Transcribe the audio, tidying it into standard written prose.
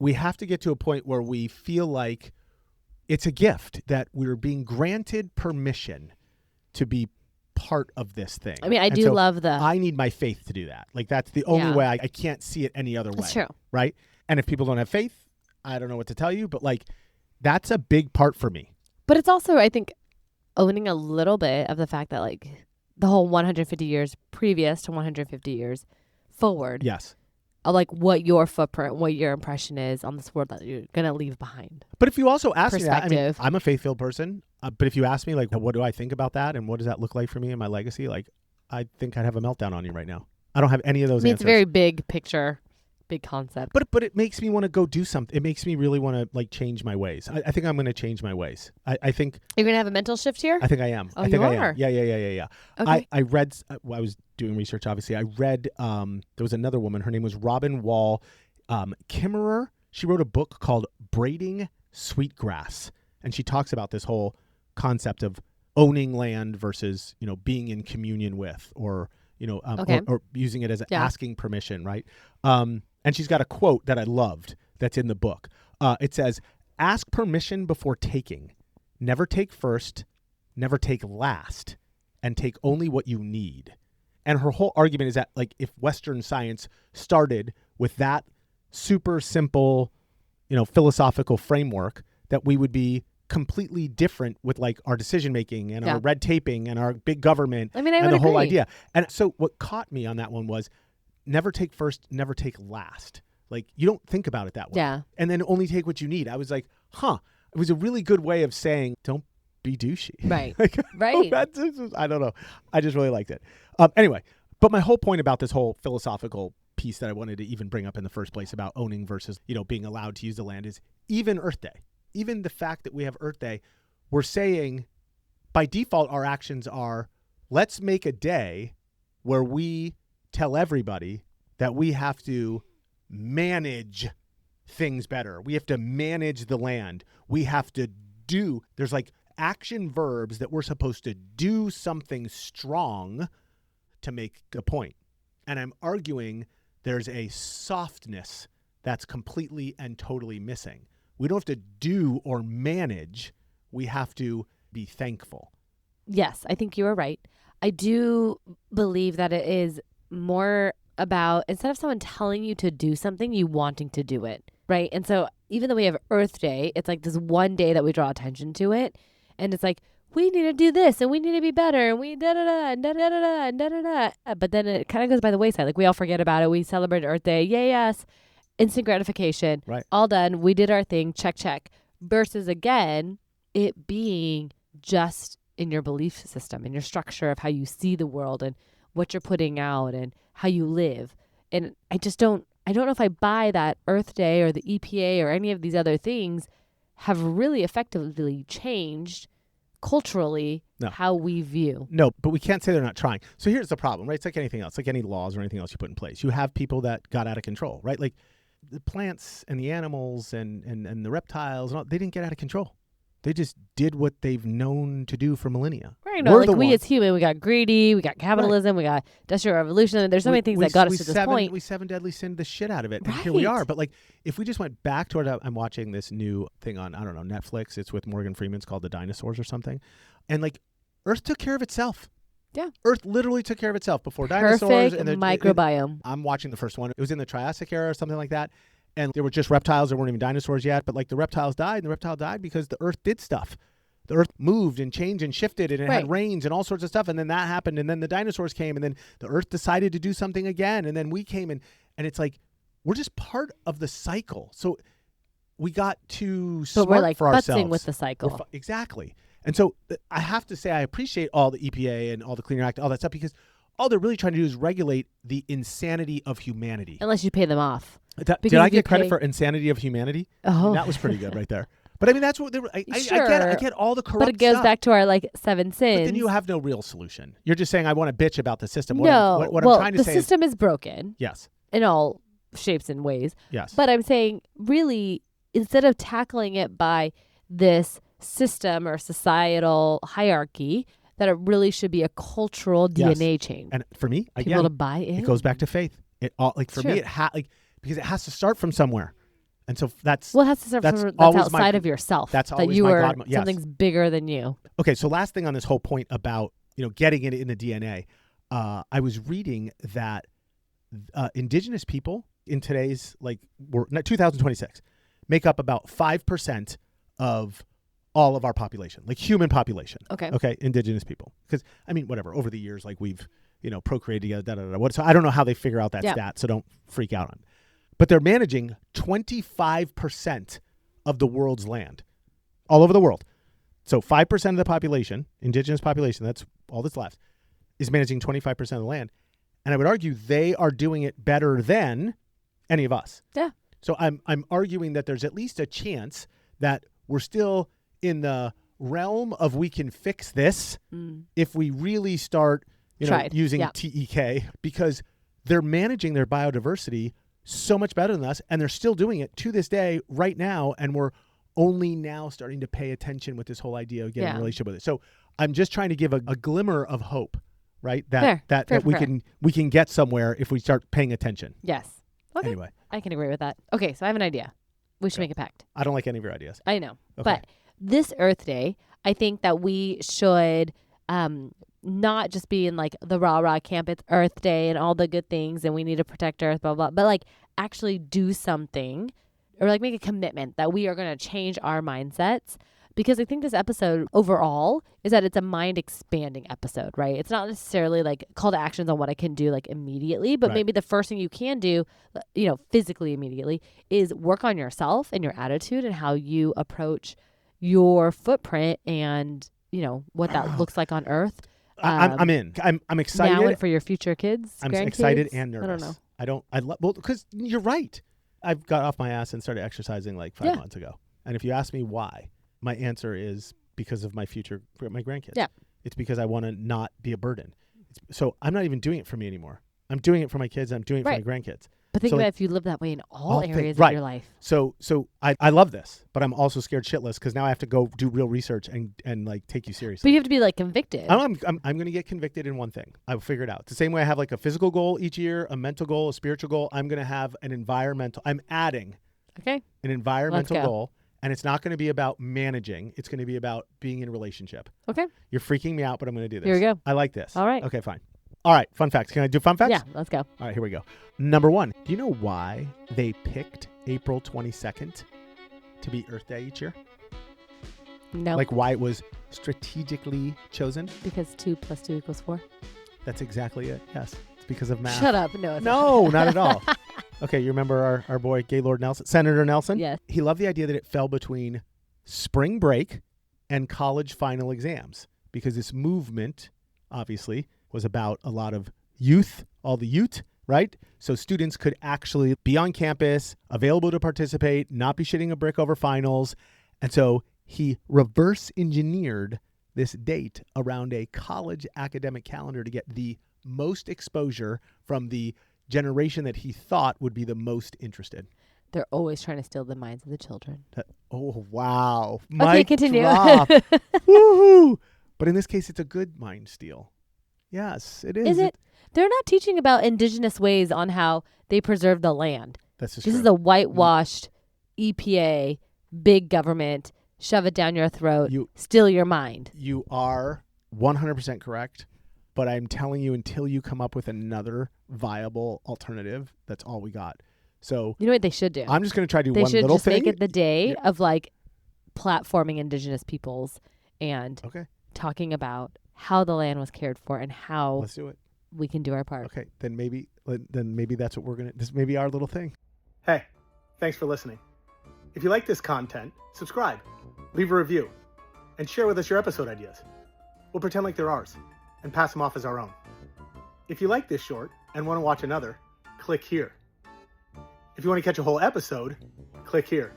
we have to get to a point where we feel like it's a gift, that we're being granted permission to be part of this thing. I mean, I do love I need my faith to do that. Like, that's the only way. I can't see it any other way. That's true. Right? And if people don't have faith, I don't know what to tell you, but like, that's a big part for me. But it's also, I think, owning a little bit of the fact that like the whole 150 years previous to 150 years forward. Yes. Of like what your footprint, what your impression is on this world that you're going to leave behind. But if you also ask me that, I mean, I'm a faith-filled person, but if you ask me like, what do I think about that and what does that look like for me and my legacy? Like, I think I'd have a meltdown on you right now. I don't have any of those answers. It's a very big picture, big concept. But it makes me want to go do something. It makes me really want to like change my ways. I think I'm going to change my ways. I think you're going to have a mental shift here. I think I am. Oh, I think you I are? am. Yeah. Okay. I read. I was doing research. Obviously, I read. There was another woman. Her name was Robin Wall Kimmerer. She wrote a book called Braiding Sweetgrass, and she talks about this whole concept of owning land versus being in communion with, or or using it as asking permission, right? And she's got a quote that I loved that's in the book. It says, "Ask permission before taking. Never take first, never take last, and take only what you need." And her whole argument is that, like, if Western science started with that super simple, philosophical framework, that we would be completely different with like our decision making and our red taping and our big government and the whole idea. And so what caught me on that one was never take first, never take last. Like, you don't think about it that way. Yeah. And then only take what you need. I was like, it was a really good way of saying, don't be douchey. Right. Right. I don't know. I just really liked it. Anyway, but my whole point about this whole philosophical piece that I wanted to even bring up in the first place about owning versus, being allowed to use the land is even Earth Day. Even the fact that we have Earth Day, we're saying by default our actions are, let's make a day where we tell everybody that we have to manage things better. We have to manage the land. We have to there's like action verbs that we're supposed to do something strong to make a point. And I'm arguing there's a softness that's completely and totally missing. We don't have to do or manage. We have to be thankful. Yes, I think you are right. I do believe that it is more about, instead of someone telling you to do something, you wanting to do it, right? And so even though we have Earth Day, it's like this one day that we draw attention to it. And it's like, we need to do this and we need to be better and we da-da-da and da-da-da-da and da-da-da. But then it kind of goes by the wayside. Like, we all forget about it. We celebrate Earth Day. Yay, yes. Instant gratification. Right. All done. We did our thing. Check, check. Versus, again, it being just in your belief system, in your structure of how you see the world and what you're putting out and how you live. And I don't know if I buy that Earth Day or the EPA or any of these other things have really effectively changed culturally how we view. No, but we can't say they're not trying. So here's the problem, right? It's like anything else, like any laws or anything else you put in place. You have people that got out of control, right? Like the plants and the animals and the reptiles, and all, they didn't get out of control. They just did what they've known to do for millennia. Right. No, like we as human, we got greedy, we got capitalism, we got industrial revolution. There's so many things that got us to this point. We seven deadly sinned the shit out of it. And right. Here we are. But like, if we just went back to it, I'm watching this new thing on, I don't know, Netflix. It's with Morgan Freeman. It's called The Dinosaurs or something. And like, Earth took care of itself. Yeah. Earth literally took care of itself before dinosaurs. Perfect microbiome. I'm watching the first one. It was in the Triassic era or something like that. And there were just reptiles. There weren't even dinosaurs yet. But like, the reptiles died, and the reptile died because the Earth did stuff. The Earth moved and changed and shifted, and it had rains and all sorts of stuff. And then that happened. And then the dinosaurs came, and then the Earth decided to do something again. And then we came, and it's like, we're just part of the cycle. So we got too smart we're like for ourselves. Butzing with the cycle. Exactly. And so I have to say, I appreciate all the EPA and all the Clean Air Act, all that stuff, because all they're really trying to do is regulate the insanity of humanity. Unless you pay them off. Did I get credit for insanity of humanity? Oh. I mean, that was pretty good right there. But I mean, that's what they were. I get all the corrupt But it goes stuff. back to our like 7 sins. But then you have no real solution. You're just saying, I want to bitch about the system. What I'm trying to say the system is broken. Yes. In all shapes and ways. Yes. But I'm saying, really, instead of tackling it by this system or societal hierarchy, that it really should be a cultural DNA change. And for me, people to buy in. It goes back to faith. It all, like, for me, because it has to start from somewhere. And so that's Well, it has to start that's from that's always outside my- of yourself. that's that always you my are God. Yes. something's bigger than you. Okay, so last thing on this whole point about getting it in the DNA, I was reading that indigenous people in today's 2026 make up about 5% of all of our population, like human population. Okay. Indigenous people, because whatever, over the years, like we've procreated together. So I don't know how they figure out that stat, so don't freak out on it. But they're managing 25% of the world's land, all over the world. So 5% of the population, indigenous population, that's all that's left, is managing 25% of the land. And I would argue they are doing it better than any of us. Yeah. So I'm arguing that there's at least a chance that we're still in the realm of we can fix this if we really start using TEK, because they're managing their biodiversity so much better than us, and they're still doing it to this day right now, and we're only now starting to pay attention with this whole idea of getting a relationship with it. So I'm just trying to give a glimmer of hope, right? That we can get somewhere if we start paying attention. Yes. Okay. Anyway, I can agree with that. Okay, so I have an idea. We should make a pact. I don't like any of your ideas. I know. Okay. But this Earth Day, I think that we should not just be in like the rah-rah camp, it's Earth Day and all the good things and we need to protect Earth, blah, blah, but like actually do something or like make a commitment that we are going to change our mindsets. Because I think this episode overall is that it's a mind expanding episode, right? It's not necessarily like call to actions on what I can do like immediately, but maybe the first thing you can do, physically immediately is work on yourself and your attitude and how you approach your footprint and, what that looks like on Earth. I'm in. I'm excited. Now and for your future kids, I'm grandkids? excited and nervous. I don't know. Well, because you're right. I've got off my ass and started exercising like 5 months ago. And if you ask me why, my answer is because of my grandkids. Yeah. It's because I want to not be a burden. So I'm not even doing it for me anymore. I'm doing it for my kids. I'm doing it for my grandkids. But think about if you live that way in all areas of your life. So I love this, but I'm also scared shitless because now I have to go do real research and like take you seriously. But you have to be like convicted. I'm going to get convicted in one thing. I'll figure it out. The same way I have like a physical goal each year, a mental goal, a spiritual goal. I'm going to have an environmental. I'm adding an environmental goal. And it's not going to be about managing. It's going to be about being in a relationship. Okay. You're freaking me out, but I'm going to do this. Here we go. I like this. All right. Okay, fine. All right. Fun facts. Can I do fun facts? Yeah, let's go. All right, here we go. Number 1. Do you know why they picked April 22nd to be Earth Day each year? No. Like why it was strategically chosen? Because 2 + 2 = 4. That's exactly it. Yes. It's because of math. Shut up. No, not at all. Okay, you remember our boy Gaylord Nelson, Senator Nelson? Yes. He loved the idea that it fell between spring break and college final exams because this movement, obviously, was about a lot of youth, all the youth, right? So students could actually be on campus, available to participate, not be shitting a brick over finals. And so he reverse engineered this date around a college academic calendar to get the most exposure from the generation that he thought would be the most interested. They're always trying to steal the minds of the children. Oh, wow. Okay, continue. Woohoo! But in this case, it's a good mind steal. Yes, it is. Is it? They're not teaching about indigenous ways on how they preserve the land. That's just This true. is a whitewashed EPA, big government, shove it down your throat, steal your mind. You are 100% correct. But I'm telling you, until you come up with another viable alternative, that's all we got. So you know what they should do? I'm just going to try to do they one little thing. They should just make it the day of like platforming indigenous peoples and talking about how the land was cared for and how Let's do it. We can do our part. Okay, then maybe that's what we're going to, this may be our little thing. Hey, thanks for listening. If you like this content, subscribe, leave a review, and share with us your episode ideas. We'll pretend like they're ours and pass them off as our own. If you like this short and want to watch another, click here. If you want to catch a whole episode, click here.